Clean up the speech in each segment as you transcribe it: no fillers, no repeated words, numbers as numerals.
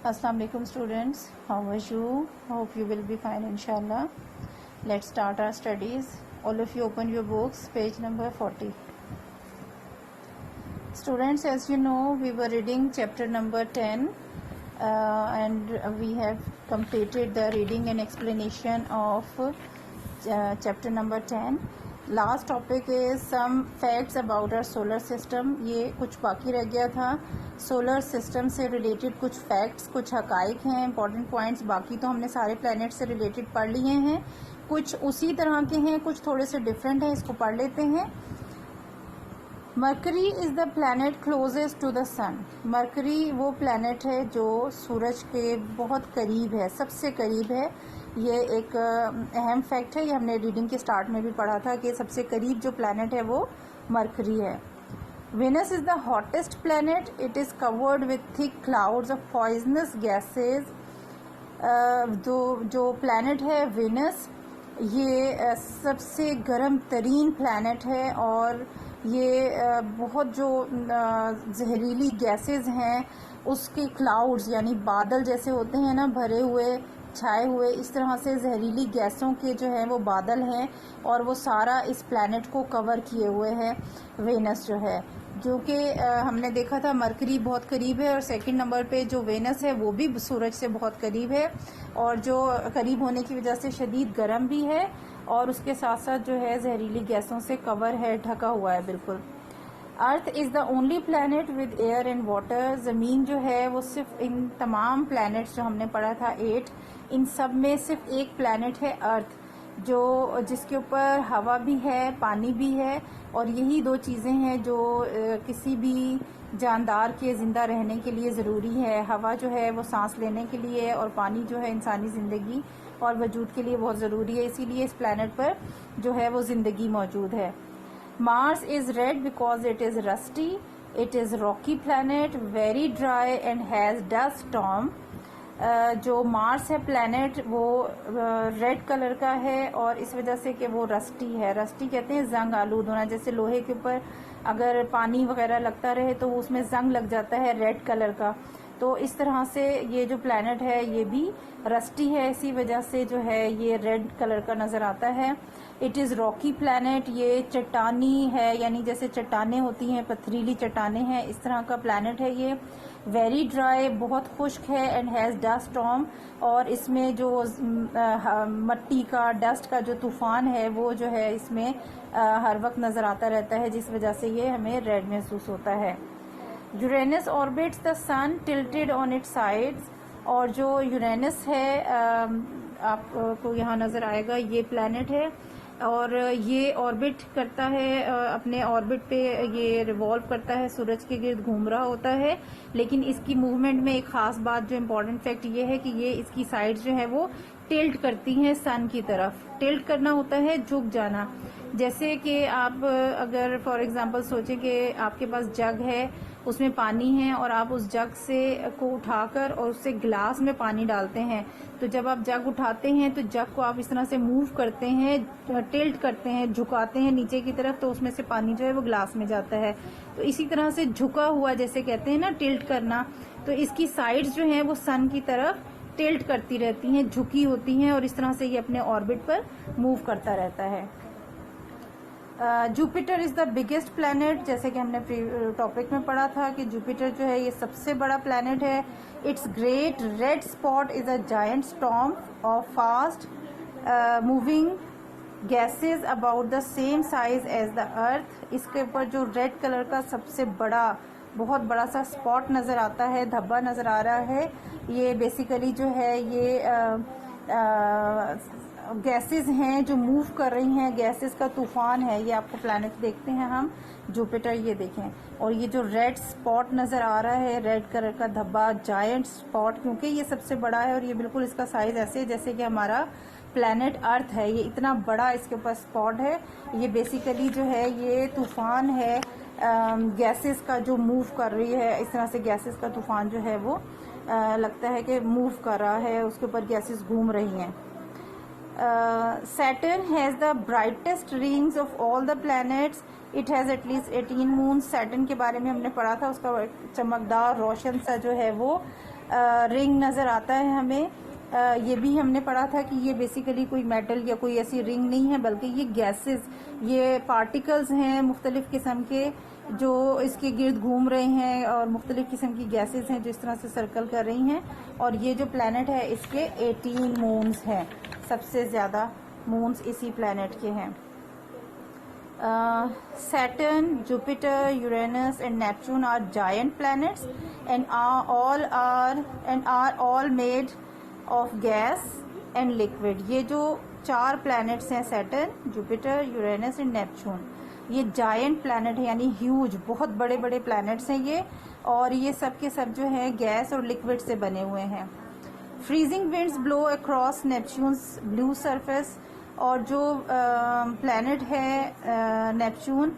Assalamu alaikum students, how are you? Hope you will be fine inshallah. Let's start our studies. All of you open your books, page number 40. Students, as you know, we were reading chapter number 10 and we have completed the reading and explanation of chapter number 10. Last topic is some facts about our solar system. ये कुछ बाकी रह गया था. Solar system से related कुछ facts, कुछ हकाइक हैं, इंपॉर्टेंट पॉइंट्स. बाकी तो हमने सारे प्लैनेट से रिलेटेड पढ़ लिए हैं. कुछ उसी तरह के हैं, कुछ थोड़े से डिफरेंट हैं. इसको पढ़ लेते हैं. Mercury is the planet closest to the sun. Mercury वो प्लैनेट है जो सूरज के बहुत करीब है, सबसे करीब है. ये एक अहम फैक्ट है. ये हमने रीडिंग के स्टार्ट में भी पढ़ा था कि सबसे करीब जो प्लैनेट है वो मरकरी है. Venus is the hottest planet. It is covered with thick clouds of poisonous gases. जो प्लैनेट है वेनस, ये सबसे गर्म तरीन प्लैनेट है और ये बहुत जो जहरीली गैसेस हैं उसके क्लाउड्स यानी बादल जैसे होते हैं ना, भरे हुए, छाए हुए, इस तरह से जहरीली गैसों के जो है वो बादल हैं और वो सारा इस प्लैनेट को कवर किए हुए है. वेनस जो है, जो कि हमने देखा था मरकरी बहुत करीब है और सेकंड नंबर पे जो वेनस है वो भी सूरज से बहुत करीब है और जो करीब होने की वजह से शदीद गर्म भी है और उसके साथ साथ जो है जहरीली गैसों से कवर है, ढका हुआ है बिल्कुल. Earth is the only planet with air and water. ज़मीन जो है वो सिर्फ इन तमाम प्लैनेट्स जो हमने पढ़ा था 8, इन सब में सिर्फ एक प्लैनेट है अर्थ, जो जिसके ऊपर हवा भी है, पानी भी है और यही दो चीज़ें हैं जो किसी भी जानदार के ज़िंदा रहने के लिए ज़रूरी है. हवा जो है वो सांस लेने के लिए और पानी जो है इंसानी ज़िंदगी और वजूद के लिए बहुत ज़रूरी है. इसीलिए इस प्लैनेट पर जो है वो ज़िंदगी मौजूद है. Mars is red because it is rusty. It is rocky planet, very dry and has dust storm. जो मार्स है प्लैनेट वो रेड कलर का है और इस वजह से कि वो रस्टी है. रस्टी कहते हैं जंग आलूद होना. जैसे लोहे के ऊपर अगर पानी वगैरह लगता रहे तो उसमें जंग लग जाता है रेड कलर का. तो इस तरह से ये जो प्लैनेट है ये भी रस्टी है, इसी वजह से जो है ये रेड कलर का नज़र आता है. It is Rocky planet. ये चट्टानी है, यानी जैसे चट्टानें होती हैं, पथरीली चट्टानें हैं, इस तरह का प्लैनेट है ये. वेरी ड्राई, बहुत खुश्क है. एंड हैज़ डस्ट स्टॉर्म, और इसमें जो मट्टी का, डस्ट का जो तूफान है वो जो है इसमें हर वक्त नज़र आता रहता है, जिस वजह से ये हमें रेड महसूस होता है. Uranus orbits the sun tilted on its sides. और जो यूरेनस है आपको यहाँ नज़र आएगा, ये प्लैनेट है और ये ऑर्बिट करता है, अपने ऑर्बिट पे ये रिवॉल्व करता है, सूरज के गिर्द घूम रहा होता है. लेकिन इसकी मूवमेंट में एक ख़ास बात, जो इम्पोर्टेंट फैक्ट ये है कि ये इसकी साइड्स जो है वो टिल्ट करती हैं सन की तरफ. टिल्ट करना होता है झुक जाना. जैसे कि आप अगर फॉर एग्जांपल सोचें कि आपके पास जग है, उसमें पानी है और आप उस जग से को उठाकर और उससे गिलास में पानी डालते हैं, तो जब आप जग उठाते हैं तो जग को आप इस तरह से मूव करते हैं, टिल्ट करते हैं, झुकाते हैं नीचे की तरफ, तो उसमें से पानी जो है वो गिलास में जाता है. तो इसी तरह से झुका हुआ, जैसे कहते हैं ना टिल्ट करना, तो इसकी साइड्स जो हैं वो सन की तरफ टिल्ट करती रहती हैं, झुकी होती हैं और इस तरह से ये अपने ऑर्बिट पर मूव करता रहता है. Jupiter is the biggest planet. जैसे कि हमने टॉपिक में पढ़ा था कि जुपिटर जो है ये सबसे बड़ा प्लैनेट है. Its great red spot is a giant storm of fast moving gases about the same size as the earth. इसके ऊपर जो रेड कलर का सबसे बड़ा, बहुत बड़ा सा स्पॉट नज़र आता है, धब्बा नज़र आ रहा है, ये बेसिकली जो है ये गैसेस हैं जो मूव कर रही हैं, गैसेस का तूफान है. ये आपको प्लैनेट देखते हैं हम, जुपिटर, ये देखें, और ये जो रेड स्पॉट नज़र आ रहा है, रेड कलर का धब्बा, जायंट स्पॉट, क्योंकि ये सबसे बड़ा है और ये बिल्कुल इसका साइज ऐसे जैसे कि हमारा प्लैनेट अर्थ है. ये इतना बड़ा इसके ऊपर स्पॉट है. ये बेसिकली जो है ये तूफान है गैसेस का जो मूव कर रही है. इस तरह से गैसेस का तूफान जो है वो लगता है कि मूव कर रहा है, उसके ऊपर गैसेस घूम रही हैं. Saturn has the brightest rings of all the planets. It has at least 18 moons. Saturn के बारे में हमने पढ़ा था, उसका चमकदार रोशन सा जो है वो रिंग नज़र आता है हमें। ये भी हमने पढ़ा था कि ये बेसिकली कोई मेटल या कोई ऐसी रिंग नहीं है, बल्कि ये गैसेस, ये पार्टिकल्स हैं मुख्तलिफ़ किस्म के जो इसके गिर्द घूम रहे हैं, और मुख्तलिफ़ किस्म की गैसेस हैं जो इस तरह से सर्कल कर रही हैं। और ये जो प्लैनेट है इसके 18 मून्स हैं, सबसे ज़्यादा मून्स इसी प्लैनेट के हैं। Saturn, Jupiter, Uranus and Neptune are giant planets and are all made of gas and liquid। ये जो 4 planets हैं, Saturn, Jupiter, Uranus and Neptune, ये giant planet है, यानी huge, बहुत बड़े बड़े planets हैं ये, और ये सब के सब जो है गैस और liquid से बने हुए हैं। Freezing winds blow across Neptune's blue surface। और जो प्लैनेट है नेपच्यून,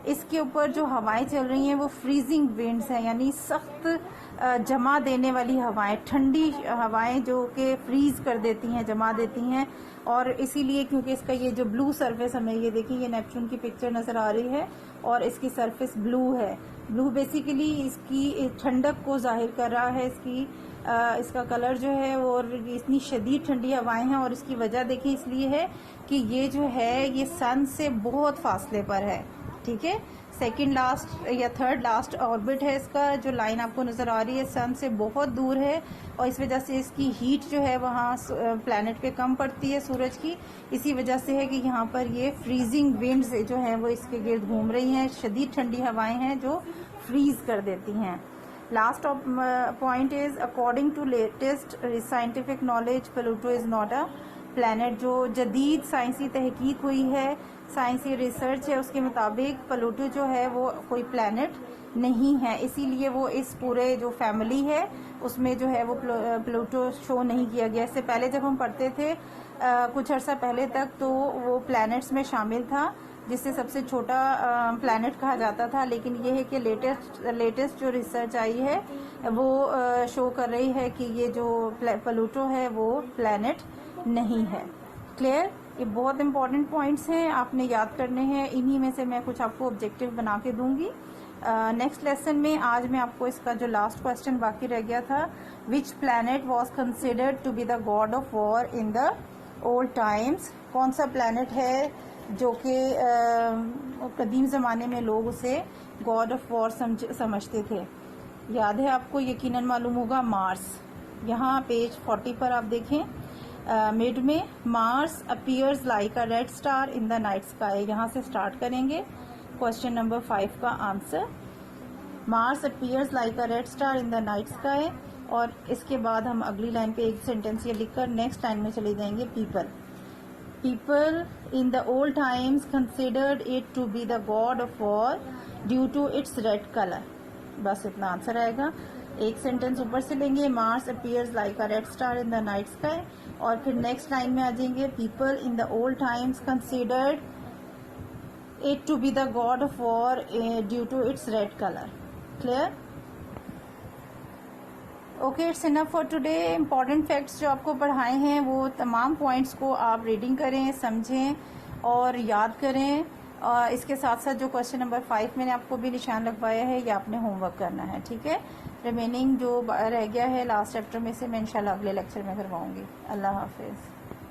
इसके ऊपर जो हवाएं चल रही हैं वो फ्रीजिंग विंड्स हैं, यानी सख्त जमा देने वाली हवाएं, ठंडी हवाएं जो कि फ्रीज कर देती हैं, जमा देती हैं। और इसीलिए क्योंकि इसका ये जो ब्लू सरफेस, हमें ये देखिए, ये नेपच्यून की पिक्चर नज़र आ रही है और इसकी सरफेस ब्लू है। ब्लू बेसिकली इसकी ठंडक को जाहिर कर रहा है, इसका कलर जो है, और इतनी शदीद ठंडी हवाएं हैं। और इसकी वजह देखिए इसलिए है कि ये जो है ये सन से बहुत फासले पर है, ठीक है। सेकंड लास्ट या थर्ड लास्ट ऑर्बिट है इसका, जो लाइन आपको नज़र आ रही है सन से बहुत दूर है, और इस वजह से इसकी हीट जो है वहाँ प्लैनेट पे कम पड़ती है सूरज की। इसी वजह से है कि यहाँ पर ये फ्रीजिंग विंड्स जो हैं वो इसके गिर्द घूम रही हैं, शदीद ठंडी हवाएं हैं जो फ्रीज कर देती हैं। Last point is, according to latest scientific knowledge, Pluto is not a planet। जो जदीद साइंसी तहकीक हुई है, साइंसी रिसर्च है, उसके मुताबिक प्लूटो जो है वो कोई प्लैनेट नहीं है। इसीलिए वो इस पूरे जो फैमिली है उसमें जो है वो प्लूटो शो नहीं किया गया। इससे पहले जब हम पढ़ते थे कुछ अर्सा पहले तक, तो वो प्लैनेट्स में शामिल था, जिससे सबसे छोटा प्लैनेट कहा जाता था। लेकिन ये है कि लेटेस्ट जो रिसर्च आई है वो शो कर रही है कि ये जो प्लूटो है वो प्लैनेट नहीं है। क्लियर? ये बहुत इंपॉर्टेंट पॉइंट्स हैं, आपने याद करने हैं। इन्हीं में से मैं कुछ आपको ऑब्जेक्टिव बना के दूंगी नेक्स्ट लेसन में। आज मैं आपको इसका जो लास्ट क्वेश्चन बाकी रह गया था, which planet was considered to be the god of war in the old times. कौन सा प्लैनेट है जो कि कदीम ज़माने में लोग उसे गॉड ऑफ वॉर समझते थे? याद है आपको, यकीनन मालूम होगा, मार्स। यहाँ पेज 40 पर आप देखें, मिड में, Mars appears like a red star in the night sky. यहाँ से स्टार्ट करेंगे क्वेश्चन नंबर 5 का answer. Mars appears like a red star in the night sky, और इसके बाद हम अगली लाइन पे एक सेंटेंस ये लिखकर नेक्स्ट लाइन में चले जाएंगे। People in the old times considered it to be the god of war due to its red color। बस इतना आंसर आएगा। एक सेंटेंस ऊपर से लेंगे, Mars appears like a red star in the night sky, और फिर नेक्स्ट लाइन में आ जाएंगे, People in the old times considered it to be the god of war due to its red color। Clear? Okay, it's enough for today. Important facts जो आपको पढ़ाए हैं वो तमाम पॉइंट्स को आप रीडिंग करें, समझें और याद करें। इसके साथ साथ जो क्वेश्चन नंबर 5 मैंने आपको भी निशान लगवाया है, ये आपने होमवर्क करना है, ठीक है। रिमेनिंग जो रह गया है लास्ट चैप्टर में से मैं इंशाल्लाह अगले लेक्चर में करवाऊंगी। अल्लाह हाफिज़।